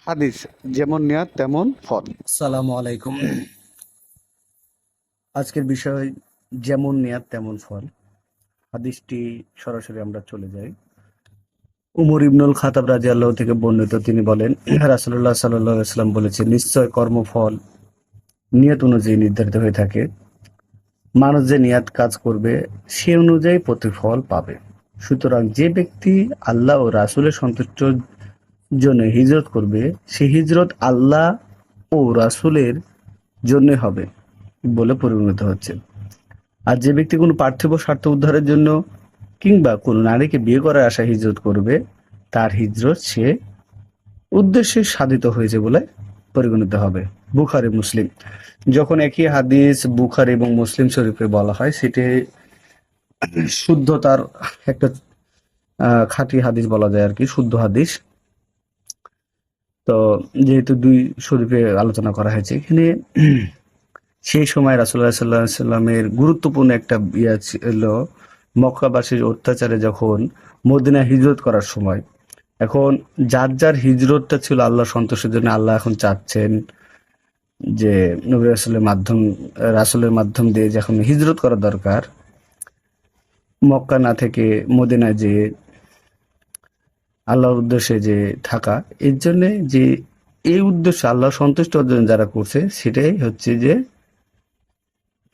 হাদিস যেমন নিয়াত তেমন ফল। আসসালামু আলাইকুম। আজকের বিষয় যেমন নিয়াত তেমন ফল। হাদিসটি সরাসরি আমরা চলে যাই। উমর ইবনুল খাতাব রাদিয়াল্লাহু থেকে বর্ণিত, তিনি বলেন, রাসূলুল্লাহ সাল্লাল্লাহু আলাইহি ওয়াসাল্লাম বলেছেন, নিশ্চয় কর্মফল নিয়ত অনুযায়ী নির্ধারিত হয়ে থাকে। মানুষ যে নিয়াত কাজ করবে সে অনুযায়ী প্রতিফল পাবে। সুতরাং যে ব্যক্তি আল্লাহ ও রাসূলের সন্তুষ্টির জন্য হিজরত করবে, সে হিজরত আল্লাহ ও রাসূলের জন্য হবে বলে পরিগণিত হচ্ছে। আর যে ব্যক্তি কোনো পার্থিব স্বার্থ উদ্ধারের জন্য কিংবা কোনো নারীকে বিয়ে করার আশায় হিজরত করবে, তার হিজরত সে উদ্দেশ্যে সাধিত হয়েছে বলে পরিগণিত হবে। বুখারী মুসলিম। যখন একই হাদিস বুখারী এবং মুসলিম শরীফে বলা হয়, সেটি শুদ্ধতার একটা খাঁটি হাদিস বলা যায় আর কি, শুদ্ধ হাদিস। তো যেহেতু দুই শরীফে আলোচনা করা হয়েছে এখানে, সেই সময় রাসূলুল্লাহ সাল্লাল্লাহু আলাইহি সাল্লামের গুরুত্বপূর্ণ একটা ইয়া ছিল, মক্কাবাসীর অত্যাচারে যখন মদিনায় হিজরত করার সময়। এখন যার যার হিজরতটা ছিল আল্লাহর সন্তোষের জন্য, আল্লাহ এখন চাচ্ছেন যে নবী রাসূলের মাধ্যম দিয়ে যখন হিজরত করা দরকার, মক্কা না থেকে মদিনায় যে আল্লাহর উদ্দেশ্যে যে থাকা, এর জন্য যে এই উদ্দেশ্যে আল্লাহ সন্তুষ্ট অর্জন যারা করছে, সেটাই হচ্ছে যে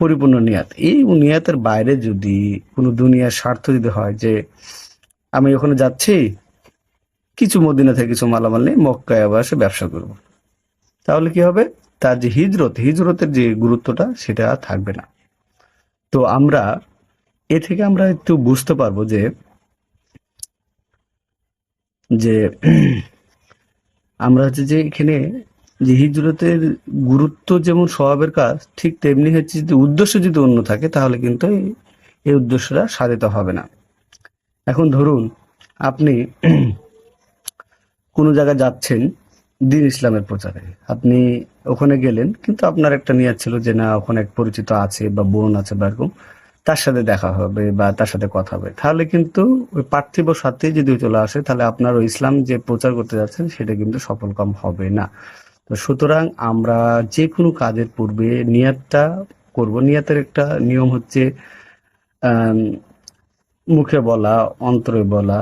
পরিপূর্ণ নিয়াত। এই নিয়াতের বাইরে যদি কোনো দুনিয়ার স্বার্থ যদি হয়, যে আমি ওখানে যাচ্ছি, কিছু মদিনা থেকে কিছু মালামাল নিয়ে মক্কায় আবার এসে ব্যবসা করব, তাহলে কি হবে? তার যে হিজরতের যে গুরুত্বটা সেটা আর থাকবে না। তো আমরা এ থেকে আমরা একটু বুঝতে পারবো যে যে আমরা হচ্ছে যে এখানে যে হিজরতের গুরুত্ব যেমন স্বভাবের কাজ, ঠিক তেমনি হচ্ছে যদি উদ্দেশ্য যদি অন্য থাকে, তাহলে কিন্তু এই উদ্দেশ্যটা সাধিত হবে না। এখন ধরুন আপনি কোনো জায়গায় যাচ্ছেন দ্বীন ইসলামের প্রচারে, আপনি ওখানে গেলেন, কিন্তু আপনার একটা নিয়ত ছিল যে না, ওখানে এক পরিচিত আছে বা বোন আছে বা এরকম, তার সাথে দেখা হবে বা তার সাথে কথা হবে, তাহলে কিন্তু ওই পার্থিব স্বার্থে যদি চলে আসে, তাহলে আপনার ওই ইসলাম যে প্রচার করতে যাচ্ছেন সেটা কিন্তু সফলকাম হবে না। তো সুতরাং আমরা যে কোনো কাজের পূর্বে নিয়তটা করব। নিয়তের একটা নিয়ম হচ্ছে আহ মুখে বলা, অন্তরে বলা,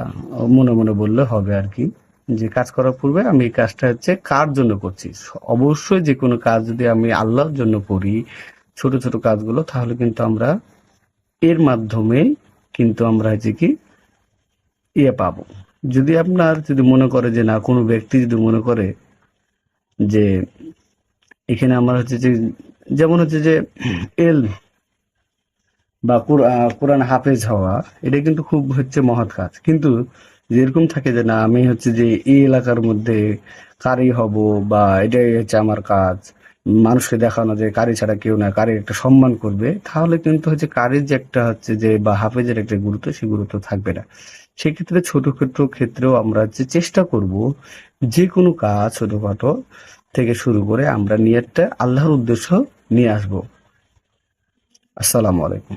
মনে মনে বললে হবে আর কি, যে কাজ করার পূর্বে আমি এই কাজটা হচ্ছে কার জন্য করছি। অবশ্যই যে কোনো কাজ যদি আমি আল্লাহর জন্য করি, ছোট ছোট কাজগুলো, তাহলে কিন্তু আমরা এর মাধ্যমে কিন্তু আমরা হচ্ছে কি পাবো। যদি আপনার যদি মনে করে যে না, কোনো ব্যক্তি যদি মনে করে যে এখানে আমার হচ্ছে যে, যেমন হচ্ছে যে এল বা কোরআন হাফেজ হওয়া, এটা কিন্তু খুব হচ্ছে মহৎ কাজ। কিন্তু যেরকম থাকে যে না, আমি হচ্ছে যে এই এলাকার মধ্যে কারি হব, বা এটাই হচ্ছে আমার কাজ, মানুষকে দেখানো যে কারি ছাড়া কেউ না, কারি একটা সম্মান করবে, তাহলে কিন্তু হচ্ছে কারির যে একটা হচ্ছে যে বা হাফেজের একটা গুরুত্ব, সেই গুরুত্ব থাকবে না। সেক্ষেত্রে ক্ষেত্রেও আমরা হচ্ছে চেষ্টা করব যে কোনো কাজ ছোটখাটো থেকে শুরু করে আমরা নিয়তটা আল্লাহর উদ্দেশ্য নিয়ে আসবো। আসসালামু আলাইকুম।